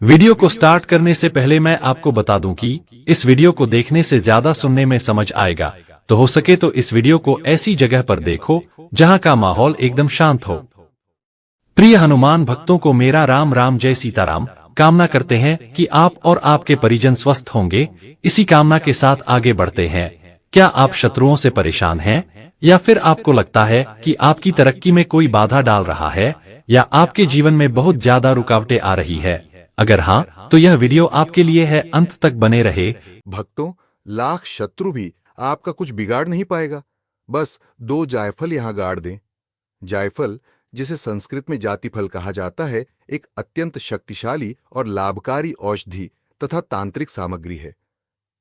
Video को start करने से पहले मैं आपको बता दूं कि इस वीडियो को देखने से ज्यादा सुनने में समझ आएगा, तो हो सके तो इस वीडियो को ऐसी जगह पर देखो जहां का माहौल एकदम शांत हो। प्रिय हनुमान भक्तों को मेरा राम राम जय सीताराम। कामना करते हैं कि आप और आपके परिजन स्वस्थ होंगे। इसी कामना के साथ आगे बढ़ते हैं। क्या आप शत्रुओं से परेशान हैं, या फिर आपको लगता है कि आपकी तरक्की में कोई बाधा डाल रहा है, या आपके जीवन में बहुत ज्यादा रुकावटें आ रही है? अगर हाँ, तो यह वीडियो आपके लिए है, अंत तक बने रहे। भक्तों, लाख शत्रु भी आपका कुछ बिगाड़ नहीं पाएगा। बस दो जायफल यहां गाड़ दें। जायफल, जिसे संस्कृत में जाति फल कहा जाता है, एक अत्यंत शक्तिशाली और लाभकारी औषधि तथा तांत्रिक सामग्री है।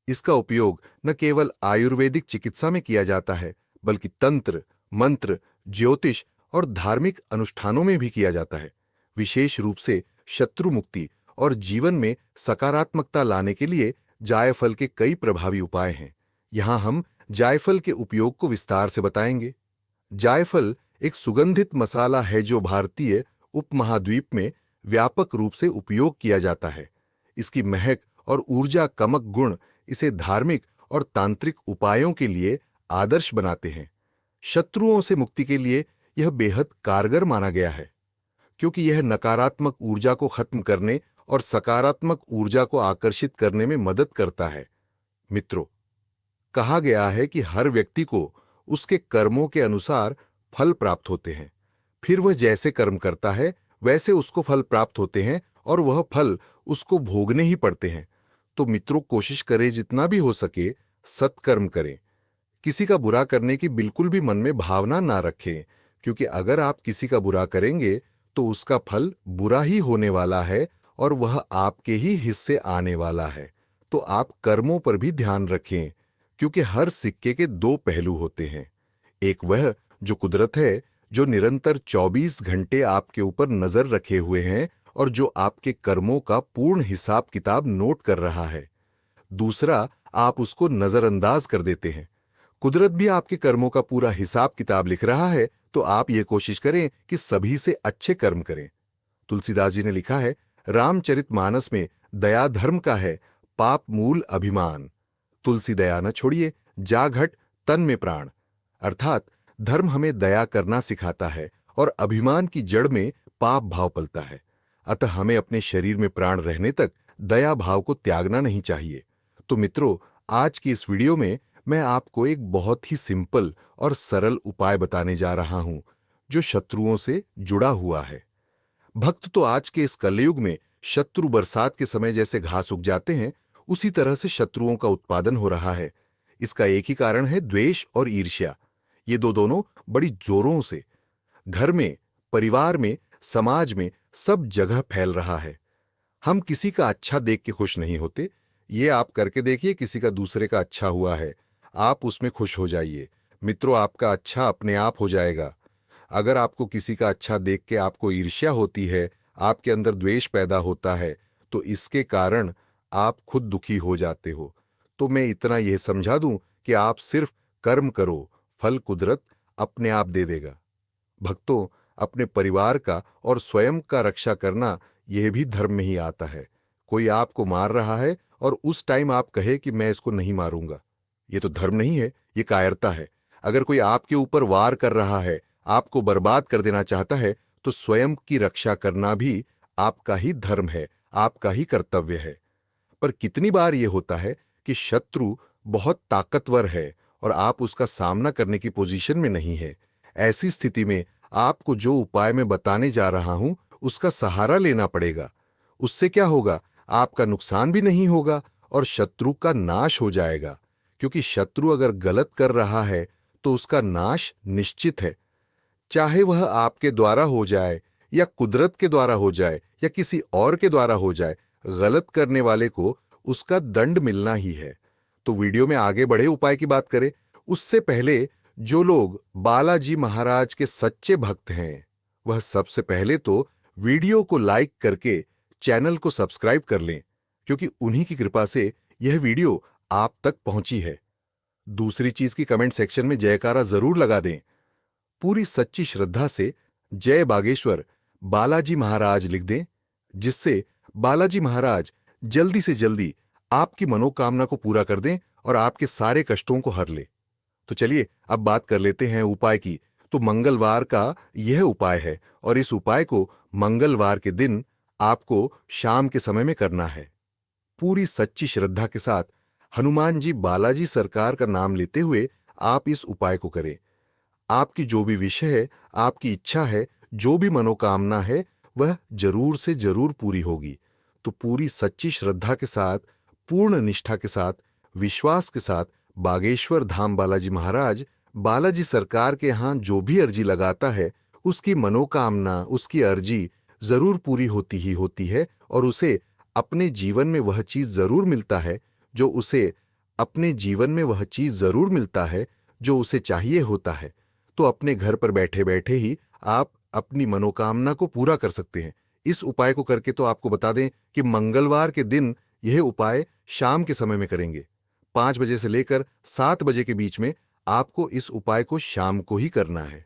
इसका उपयोग न केवल आयुर्वेदिक चिकित्सा में किया जाता है, बल्कि तंत्र, मंत्र, ज्योतिष और धार्मिक अनुष्ठानों में भी किया जाता है। विशेष रूप से शत्रु मुक्ति और जीवन में सकारात्मकता लाने के लिए जायफल के कई प्रभावी उपाय हैं। यहां हम जायफल के उपयोग को विस्तार से बताएंगे। जायफल एक सुगंधित मसाला है जो भारतीय उपमहाद्वीप में व्यापक रूप से उपयोग किया जाता है। इसकी महक और ऊर्जा कमक गुण इसे धार्मिक और तांत्रिक उपायों के लिए आदर्श बनाते हैं। शत्रुओं से मुक्ति के लिए यह बेहद कारगर माना गया है, क्योंकि यह नकारात्मक ऊर्जा को खत्म करने और सकारात्मक ऊर्जा को आकर्षित करने में मदद करता है। मित्रों, कहा गया है कि हर व्यक्ति को उसके कर्मों के अनुसार फल प्राप्त होते हैं। फिर वह जैसे कर्म करता है वैसे उसको फल प्राप्त होते हैं, और वह फल उसको भोगने ही पड़ते हैं। तो मित्रों, कोशिश करें जितना भी हो सके सत्कर्म करें। किसी का बुरा करने की बिल्कुल भी मन में भावना ना रखें, क्योंकि अगर आप किसी का बुरा करेंगे तो उसका फल बुरा ही होने वाला है, और वह आपके ही हिस्से आने वाला है। तो आप कर्मों पर भी ध्यान रखें, क्योंकि हर सिक्के के दो पहलू होते हैं। एक वह जो कुदरत है, जो निरंतर 24 घंटे आपके ऊपर नजर रखे हुए हैं और जो आपके कर्मों का पूर्ण हिसाब किताब नोट कर रहा है। दूसरा, आप उसको नजरअंदाज कर देते हैं। कुदरत भी आपके कर्मों का पूरा हिसाब किताब लिख रहा है, तो आप ये कोशिश करें कि सभी से अच्छे कर्म करें। तुलसीदास जी ने लिखा है, रामचरितमानस में दया धर्म का है, पाप मूल अभिमान। तुलसी दया न छोड़िए, जा घट तन में प्राण। अर्थात धर्म हमें दया करना सिखाता है, और अभिमान की जड़ में पाप भाव पलता है। अतः हमें अपने शरीर में प्राण रहने तक दया भाव को त्यागना नहीं चाहिए। तो मित्रों, आज की इस वीडियो में मैं आपको एक बहुत ही सिंपल और सरल उपाय बताने जा रहा हूं, जो शत्रुओं से जुड़ा हुआ है। भक्त, तो आज के इस कलयुग में शत्रु बरसात के समय जैसे घास उग जाते हैं, उसी तरह से शत्रुओं का उत्पादन हो रहा है। इसका एक ही कारण है, द्वेष और ईर्ष्या। ये दोनों बड़ी जोरों से घर में, परिवार में, समाज में, सब जगह फैल रहा है। हम किसी का अच्छा देख के खुश नहीं होते। ये आप करके देखिए, किसी का दूसरे का अच्छा हुआ है, आप उसमें खुश हो जाइए। मित्रों, आपका अच्छा अपने आप हो जाएगा। अगर आपको किसी का अच्छा देख के आपको ईर्ष्या होती है, आपके अंदर द्वेष पैदा होता है, तो इसके कारण आप खुद दुखी हो जाते हो। तो मैं इतना यह समझा दूं कि आप सिर्फ कर्म करो, फल कुदरत अपने आप दे देगा। भक्तों, अपने परिवार का और स्वयं का रक्षा करना यह भी धर्म में ही आता है। कोई आपको मार रहा है और उस टाइम आप कहे कि मैं इसको नहीं मारूंगा, ये तो धर्म नहीं है, ये कायरता है। अगर कोई आपके ऊपर वार कर रहा है, आपको बर्बाद कर देना चाहता है, तो स्वयं की रक्षा करना भी आपका ही धर्म है, आपका ही कर्तव्य है। पर कितनी बार यह होता है कि शत्रु बहुत ताकतवर है और आप उसका सामना करने की पोजीशन में नहीं है। ऐसी स्थिति में आपको जो उपाय मैं बताने जा रहा हूं, उसका सहारा लेना पड़ेगा। उससे क्या होगा, आपका नुकसान भी नहीं होगा और शत्रु का नाश हो जाएगा। क्योंकि शत्रु अगर गलत कर रहा है तो उसका नाश निश्चित है। चाहे वह आपके द्वारा हो जाए, या कुदरत के द्वारा हो जाए, या किसी और के द्वारा हो जाए, गलत करने वाले को उसका दंड मिलना ही है। तो वीडियो में आगे बढ़े उपाय की बात करें, उससे पहले जो लोग बालाजी महाराज के सच्चे भक्त हैं, वह सबसे पहले तो वीडियो को लाइक करके चैनल को सब्सक्राइब कर लें, क्योंकि उन्हीं की कृपा से यह वीडियो आप तक पहुंची है। दूसरी चीज की कमेंट सेक्शन में जयकारा जरूर लगा दें। पूरी सच्ची श्रद्धा से जय बागेश्वर बालाजी महाराज लिख दें, जिससे बालाजी महाराज जल्दी से जल्दी आपकी मनोकामना को पूरा कर दें और आपके सारे कष्टों को हर ले। तो चलिए अब बात कर लेते हैं उपाय की। तो मंगलवार का यह उपाय है और इस उपाय को मंगलवार के दिन आपको शाम के समय में करना है। पूरी सच्ची श्रद्धा के साथ हनुमान जी बालाजी सरकार का नाम लेते हुए आप इस उपाय को करें। आपकी जो भी विषय है, आपकी इच्छा है, जो भी मनोकामना है, वह जरूर से जरूर पूरी होगी। तो पूरी सच्ची श्रद्धा के साथ, पूर्ण निष्ठा के साथ, विश्वास के साथ बागेश्वर धाम बालाजी महाराज बालाजी सरकार के यहां जो भी अर्जी लगाता है, उसकी मनोकामना, उसकी अर्जी जरूर पूरी होती ही होती है और उसे अपने जीवन में वह चीज जरूर मिलता है जो उसे अपने जीवन में वह चीज जरूर मिलता है जो उसे चाहिए होता है। तो अपने घर पर बैठे बैठे ही आप अपनी मनोकामना को पूरा कर सकते हैं। इस उपाय को करके तो आपको बता दें कि मंगलवार के दिन यह उपाय शाम के समय में करेंगे। 5 बजे से लेकर 7 बजे के बीच में आपको इस उपाय को शाम को ही करना है।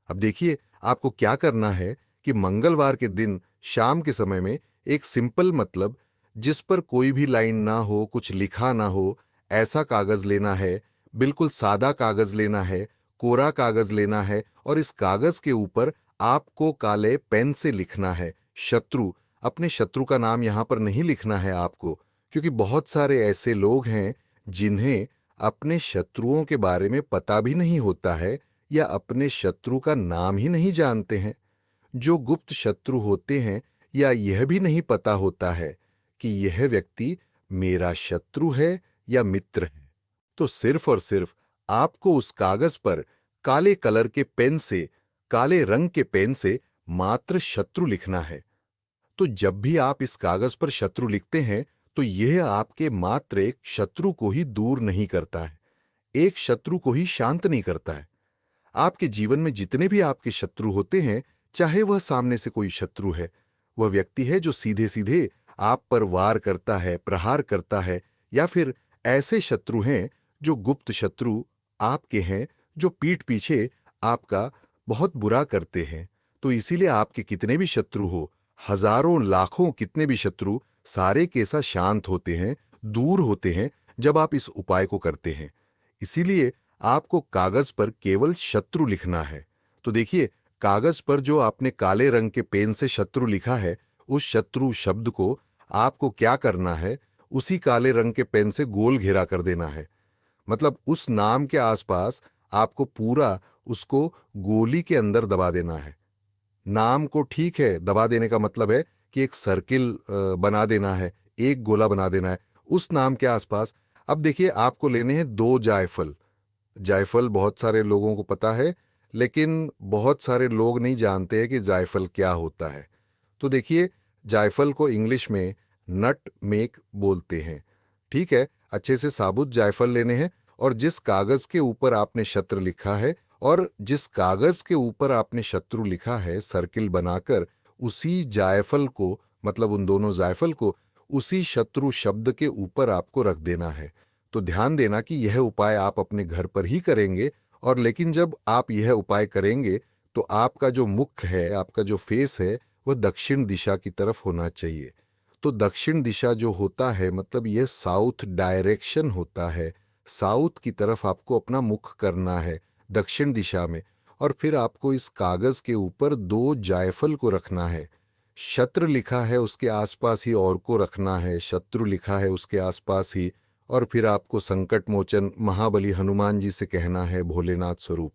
अब देखिए आपको क्या करना है कि मंगलवार के दिन शाम के समय में एक सिंपल, मतलब जिस पर कोई भी लाइन ना हो, कुछ लिखा ना हो, ऐसा कागज लेना है। बिल्कुल सादा कागज लेना है, कोरा कागज लेना है और इस कागज के ऊपर आपको काले पेन से लिखना है शत्रु। अपने शत्रु का नाम यहां पर नहीं लिखना है आपको, क्योंकि बहुत सारे ऐसे लोग हैं जिन्हें अपने शत्रुओं के बारे में पता भी नहीं होता है या अपने शत्रु का नाम ही नहीं जानते हैं। जो गुप्त शत्रु होते हैं या यह भी नहीं पता होता है कि यह व्यक्ति मेरा शत्रु है या मित्र है। तो सिर्फ और सिर्फ आपको उस कागज पर काले कलर के पेन से, काले रंग के पेन से मात्र शत्रु लिखना है। तो जब भी आप इस कागज पर शत्रु लिखते हैं तो यह आपके मात्र एक शत्रु को ही दूर नहीं करता है, एक शत्रु को ही शांत नहीं करता है। आपके जीवन में जितने भी आपके शत्रु होते हैं, चाहे वह सामने से कोई शत्रु है, वह व्यक्ति है जो सीधे सीधे आप पर वार करता है, प्रहार करता है, या फिर ऐसे शत्रु हैं जो गुप्त शत्रु आपके हैं, जो पीठ पीछे आपका बहुत बुरा करते हैं। तो इसीलिए आपके कितने भी शत्रु हो, हजारों लाखों कितने भी शत्रु, सारे के साथ शांत होते हैं, दूर होते हैं जब आप इस उपाय को करते हैं। इसीलिए आपको कागज पर केवल शत्रु लिखना है। तो देखिए कागज पर जो आपने काले रंग के पेन से शत्रु लिखा है, उस शत्रु शब्द को आपको क्या करना है, उसी काले रंग के पेन से गोल घेरा कर देना है। मतलब उस नाम के आसपास आपको पूरा उसको गोली के अंदर दबा देना है। नाम को ठीक है दबा देने का मतलब है कि एक सर्किल बना देना है, एक गोला बना देना है उस नाम के आसपास। अब देखिए आपको लेने हैं 2 जायफल। जायफल बहुत सारे लोगों को पता है, लेकिन बहुत सारे लोग नहीं जानते हैं कि जायफल क्या होता है। तो देखिए जायफल को इंग्लिश में नट मेक बोलते हैं। ठीक है, अच्छे से साबुत जायफल लेने हैं और जिस कागज के ऊपर आपने शत्रु लिखा है और जिस कागज के ऊपर आपने शत्रु लिखा है सर्किल बनाकर, उसी जायफल को, मतलब उन दोनों जायफल को उसी शत्रु शब्द के ऊपर आपको रख देना है। तो ध्यान देना कि यह उपाय आप अपने घर पर ही करेंगे, और लेकिन जब आप यह उपाय करेंगे तो आपका जो मुख है, आपका जो फेस है, वह दक्षिण दिशा की तरफ होना चाहिए। तो दक्षिण दिशा जो होता है, मतलब यह साउथ डायरेक्शन होता है। साउथ की तरफ आपको अपना मुख करना है, दक्षिण दिशा में। और फिर आपको इस कागज के ऊपर 2 जायफल को रखना है। शत्रु लिखा है उसके आसपास ही और को रखना है, शत्रु लिखा है उसके आसपास ही। और फिर आपको संकट मोचन महाबली हनुमान जी से कहना है, भोलेनाथ स्वरूप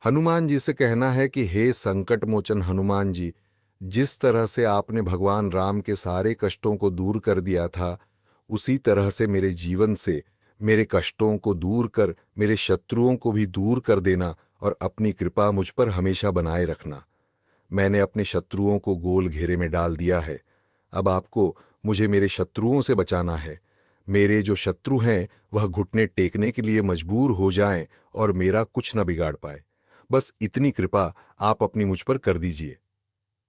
हनुमान जी से कहना है कि हे संकट मोचन हनुमान जी, जिस तरह से आपने भगवान राम के सारे कष्टों को दूर कर दिया था, उसी तरह से मेरे जीवन से मेरे कष्टों को दूर कर मेरे शत्रुओं को भी दूर कर देना और अपनी कृपा मुझ पर हमेशा बनाए रखना। मैंने अपने शत्रुओं को गोल घेरे में डाल दिया है। अब आपको मुझे मेरे शत्रुओं से बचाना है। मेरे जो शत्रु हैं वह घुटने टेकने के लिए मजबूर हो जाएं और मेरा कुछ न बिगाड़ पाए। बस इतनी कृपा आप अपनी मुझ पर कर दीजिए।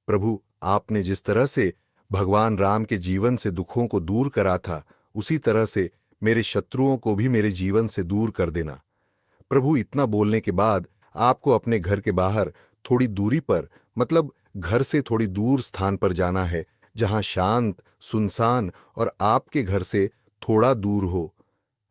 प्रभु, आपने जिस तरह से भगवान राम के जीवन से दुखों को दूर करा था, उसी तरह से मेरे शत्रुओं को भी मेरे जीवन से दूर कर देना। प्रभु, इतना बोलने के बाद आपको अपने घर के बाहर थोड़ी दूरी पर, मतलब घर से थोड़ी दूर स्थान पर जाना है, जहां शांत, सुनसान और आपके घर से थोड़ा दूर हो।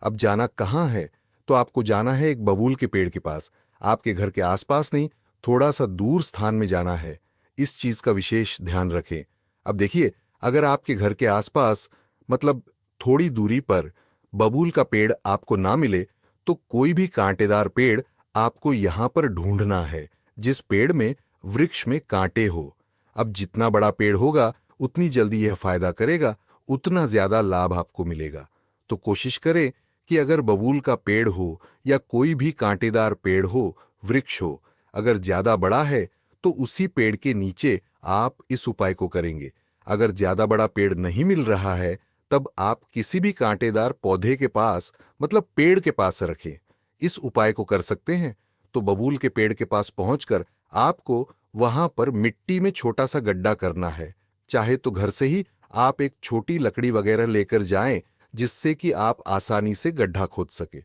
अब जाना कहाँ है? तो आपको जाना है एक बबूल के पेड़ के पास। आपके घर के आसपास नहीं, थोड़ा सा दूर स्थान में जाना है। इस चीज का विशेष ध्यान रखें। अब देखिए, अगर आपके घर के आसपास मतलब थोड़ी दूरी पर बबूल का पेड़ आपको ना मिले, तो कोई भी कांटेदार पेड़ आपको यहां पर ढूंढना है, जिस पेड़ में वृक्ष में कांटे हो। अब जितना बड़ा पेड़ होगा, उतनी जल्दी यह फायदा करेगा, उतना ज्यादा लाभ आपको मिलेगा। तो कोशिश करें कि अगर बबूल का पेड़ हो या कोई भी कांटेदार पेड़ हो, वृक्ष हो, अगर ज्यादा बड़ा है तो उसी पेड़ के नीचे आप इस उपाय को करेंगे। अगर ज्यादा बड़ा पेड़ नहीं मिल रहा है, तब आप किसी भी कांटेदार पौधे के पास मतलब पेड़ के पास रखें। इस उपाय को कर सकते हैं। तो बबूल के पेड़ के पास पहुंचकर आपको वहां पर मिट्टी में छोटा सा गड्ढा करना है। चाहे तो घर से ही आप एक छोटी लकड़ी वगैरह लेकर जाएं, जिससे कि आप आसानी से गड्ढा खोद सके।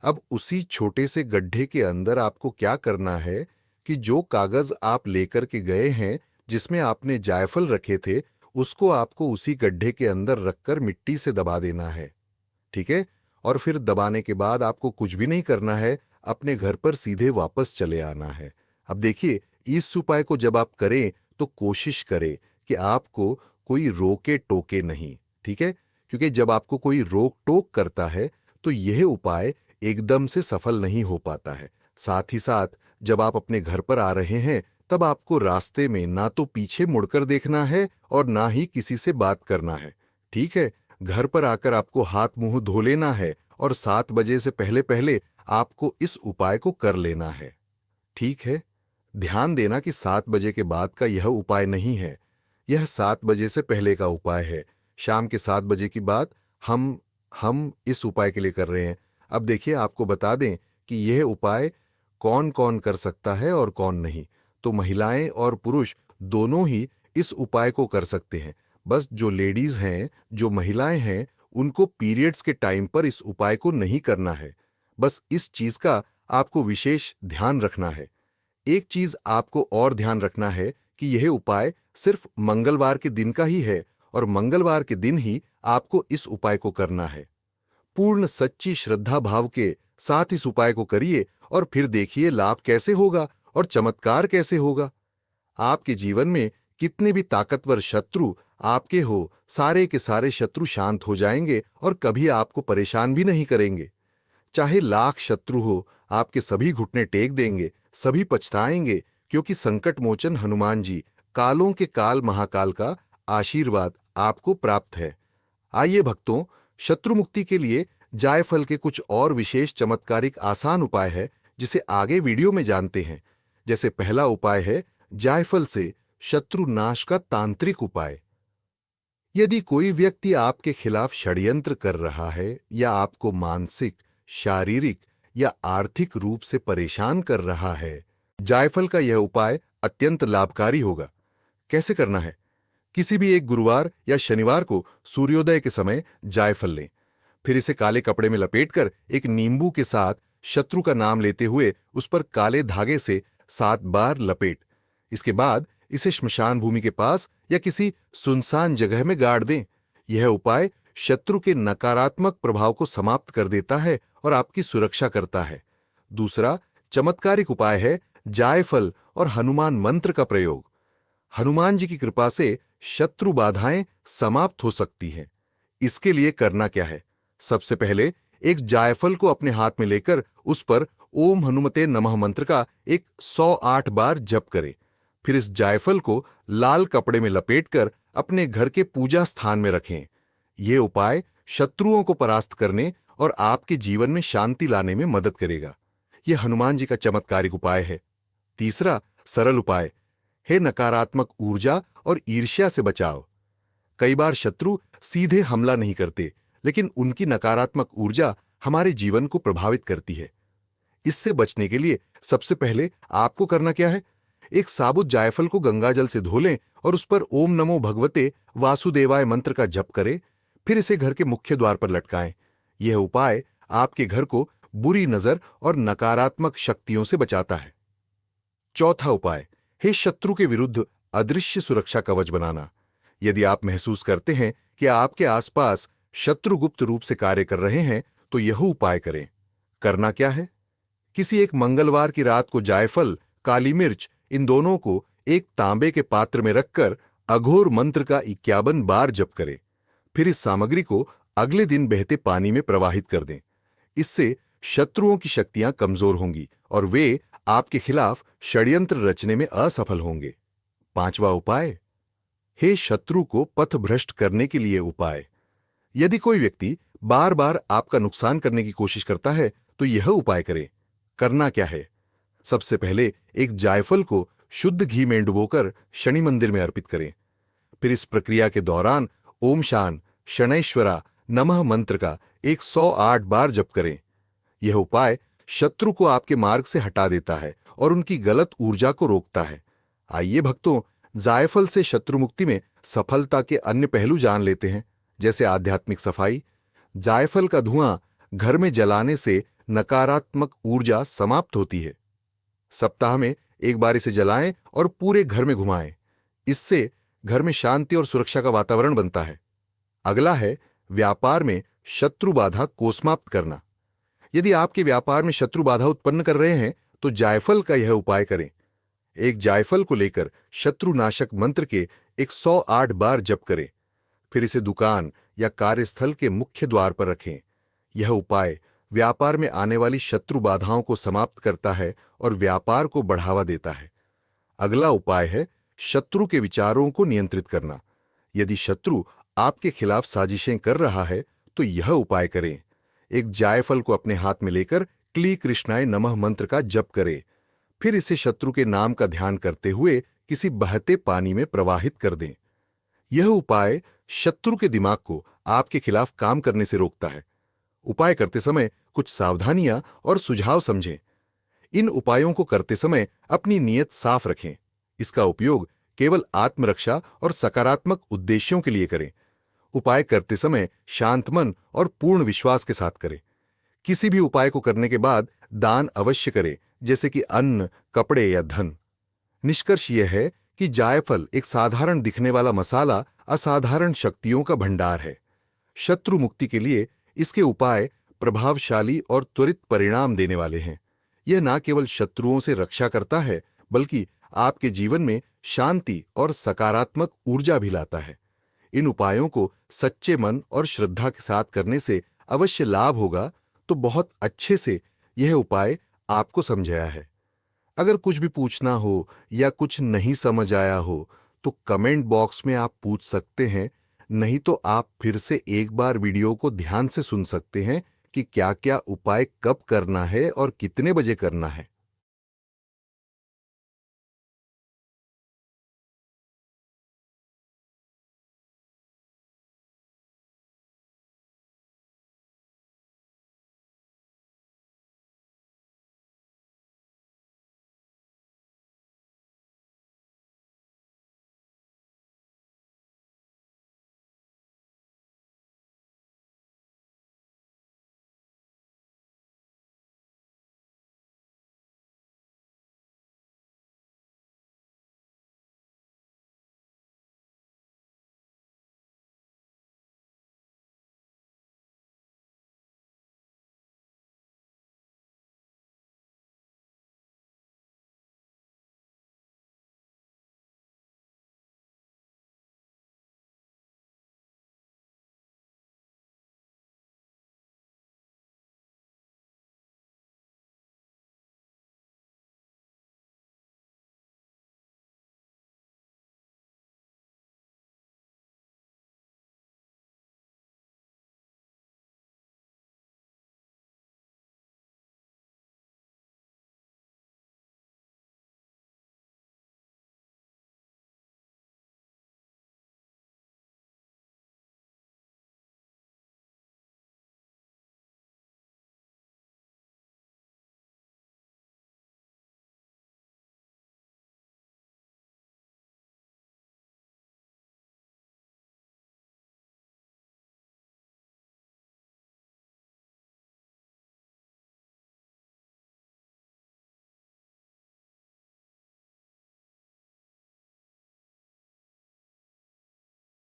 अब उसी छोटे से गड्ढे के अंदर आपको क्या करना है कि जो कागज आप लेकर के गए हैं, जिसमें आपने जायफल रखे थे, उसको आपको उसी गड्ढे के अंदर रखकर मिट्टी से दबा देना है। ठीक है? और फिर दबाने के बाद आपको कुछ भी नहीं करना है, अपने घर पर सीधे वापस चले आना है। अब देखिए, इस उपाय को जब आप करें तो कोशिश करें कि आपको कोई रोके टोके नहीं। ठीक है? क्योंकि जब आपको कोई रोक टोक करता है तो यह उपाय एकदम से सफल नहीं हो पाता है। साथ ही साथ जब आप अपने घर पर आ रहे हैं, तब आपको रास्ते में ना तो पीछे मुड़कर देखना है और ना ही किसी से बात करना है। ठीक है? घर पर आकर आपको हाथ मुंह धो लेना है और 7 बजे से पहले पहले आपको इस उपाय को कर लेना है। ठीक है? ध्यान देना कि 7 बजे के बाद का यह उपाय नहीं है। यह 7 बजे से पहले का उपाय है। शाम के 7 बजे की बात हम इस उपाय के लिए कर रहे हैं। अब देखिए, आपको बता दें कि यह उपाय कौन कौन कर सकता है और कौन नहीं। तो महिलाएं और पुरुष दोनों ही इस उपाय को कर सकते हैं। बस जो लेडीज हैं, जो महिलाएं हैं, उनको पीरियड्स के टाइम पर इस उपाय को नहीं करना है। बस इस चीज का आपको विशेष ध्यान रखना है। एक चीज आपको और ध्यान रखना है कि यह उपाय सिर्फ मंगलवार के दिन का ही है और मंगलवार के दिन ही आपको इस उपाय को करना है। पूर्ण सच्ची श्रद्धा भाव के साथ इस उपाय को करिए और फिर देखिए लाभ कैसे होगा और चमत्कार कैसे होगा। आपके जीवन में कितने भी ताकतवर शत्रु आपके हो, सारे के सारे शत्रु शांत हो जाएंगे और कभी आपको परेशान भी नहीं करेंगे। चाहे लाख शत्रु हो, आपके सभी घुटने टेक देंगे, सभी पछताएंगे, क्योंकि संकट मोचन हनुमान जी, कालों के काल महाकाल का आशीर्वाद आपको प्राप्त है। आइए भक्तों, शत्रु मुक्ति के लिए जायफल के कुछ और विशेष चमत्कारिक आसान उपाय है, जिसे आगे वीडियो में जानते हैं। जैसे पहला उपाय है जायफल से शत्रु नाश का तांत्रिक उपाय। यदि कोई व्यक्ति आपके खिलाफ षड्यंत्र कर रहा है या आपको मानसिक, शारीरिक या आर्थिक रूप से परेशान कर रहा है, जायफल का यह उपाय अत्यंत लाभकारी होगा। कैसे करना है? किसी भी एक गुरुवार या शनिवार को सूर्योदय के समय जायफल लें। फिर इसे काले कपड़े में लपेटकर एक नींबू के साथ शत्रु का नाम लेते हुए उस पर काले धागे से 7 बार लपेट। इसके बाद इसे श्मशान भूमि के पास या किसी सुनसान जगह में गाड़ दें। यह उपाय शत्रु के नकारात्मक प्रभाव को समाप्त कर देता है और आपकी सुरक्षा करता है। दूसरा चमत्कारिक उपाय है जायफल और हनुमान मंत्र का प्रयोग। हनुमान जी की कृपा से शत्रु बाधाएं समाप्त हो सकती हैं। इसके लिए करना क्या है? सबसे पहले एक जायफल को अपने हाथ में लेकर उस पर ओम हनुमते नमः मंत्र का एक 108 बार जप करें। फिर इस जायफल को लाल कपड़े में लपेटकर अपने घर के पूजा स्थान में रखें। यह उपाय शत्रुओं को परास्त करने और आपके जीवन में शांति लाने में मदद करेगा। यह हनुमान जी का चमत्कारिक उपाय है। तीसरा सरल उपाय है नकारात्मक ऊर्जा और ईर्ष्या से बचाव। कई बार शत्रु सीधे हमला नहीं करते, लेकिन उनकी नकारात्मक ऊर्जा हमारे जीवन को प्रभावित करती है। इससे बचने के लिए सबसे पहले आपको करना क्या है? एक साबुत जायफल को गंगाजल से धो लें और उस पर ओम नमो भगवते वासुदेवाय मंत्र का जप करें। फिर इसे घर के मुख्य द्वार पर लटकाएं। यह उपाय आपके घर को बुरी नजर और नकारात्मक शक्तियों से बचाता है। चौथा उपाय है शत्रु के विरुद्ध अदृश्य सुरक्षा कवच बनाना। यदि आप महसूस करते हैं कि आपके आसपास शत्रु गुप्त रूप से कार्य कर रहे हैं, तो यह उपाय करें। करना क्या है? किसी एक मंगलवार की रात को जायफल, काली मिर्च, इन दोनों को एक तांबे के पात्र में रखकर अघोर मंत्र का 51 बार जप करें। फिर इस सामग्री को अगले दिन बहते पानी में प्रवाहित कर दें। इससे शत्रुओं की शक्तियां कमजोर होंगी और वे आपके खिलाफ षड्यंत्र रचने में असफल होंगे। 5वां उपाय, हे शत्रु को पथभ्रष्ट करने के लिए उपाय। यदि कोई व्यक्ति बार बार आपका नुकसान करने की कोशिश करता है, तो यह उपाय करें। करना क्या है? सबसे पहले एक जायफल को शुद्ध घी में डुबोकर शनि मंदिर में अर्पित करें। फिर इस प्रक्रिया के दौरान ओम शान शनैश्वरा नमः मंत्र का 108 बार जप करें। यह उपाय शत्रु को आपके मार्ग से हटा देता है और उनकी गलत ऊर्जा को रोकता है। आइए भक्तों, जायफल से शत्रु मुक्ति में सफलता के अन्य पहलू जान लेते हैं, जैसे आध्यात्मिक सफाई। जायफल का धुआं घर में जलाने से नकारात्मक ऊर्जा समाप्त होती है। सप्ताह में एक बार इसे जलाएं और पूरे घर में घुमाएं। इससे घर में शांति और सुरक्षा का वातावरण बनता है। अगला है व्यापार में शत्रु बाधा को समाप्त करना। यदि आपके व्यापार में शत्रु बाधा उत्पन्न कर रहे हैं, तो जायफल का यह उपाय करें। एक जायफल को लेकर शत्रुनाशक मंत्र के 108 बार जप करें। फिर इसे दुकान या कार्यस्थल के मुख्य द्वार पर रखें। यह उपाय व्यापार में आने वाली शत्रु बाधाओं को समाप्त करता है और व्यापार को बढ़ावा देता है। अगला उपाय है शत्रु के विचारों को नियंत्रित करना। यदि शत्रु आपके खिलाफ साजिशें कर रहा है, तो यह उपाय करें। एक जायफल को अपने हाथ में लेकर क्ली कृष्णाय नमः मंत्र का जप करें। फिर इसे शत्रु के नाम का ध्यान करते हुए किसी बहते पानी में प्रवाहित कर दें। यह उपाय शत्रु के दिमाग को आपके खिलाफ काम करने से रोकता है। उपाय करते समय कुछ सावधानियां और सुझाव समझें। इन उपायों को करते समय अपनी नीयत साफ रखें। इसका उपयोग केवल आत्मरक्षा और सकारात्मक उद्देश्यों के लिए करें। उपाय करते समय शांत मन और पूर्ण विश्वास के साथ करें। किसी भी उपाय को करने के बाद दान अवश्य करें, जैसे कि अन्न, कपड़े या धन। निष्कर्ष यह है कि जायफल एक साधारण दिखने वाला मसाला असाधारण शक्तियों का भंडार है। शत्रु मुक्ति के लिए इसके उपाय प्रभावशाली और त्वरित परिणाम देने वाले हैं। यह न केवल शत्रुओं से रक्षा करता है, बल्कि आपके जीवन में शांति और सकारात्मक ऊर्जा भी लाता है। इन उपायों को सच्चे मन और श्रद्धा के साथ करने से अवश्य लाभ होगा। तो बहुत अच्छे से यह उपाय आपको समझाया है। अगर कुछ भी पूछना हो या कुछ नहीं समझ आया हो, तो कमेंट बॉक्स में आप पूछ सकते हैं। नहीं तो आप फिर से एक बार वीडियो को ध्यान से सुन सकते हैं कि क्या क्या उपाय कब करना है और कितने बजे करना है।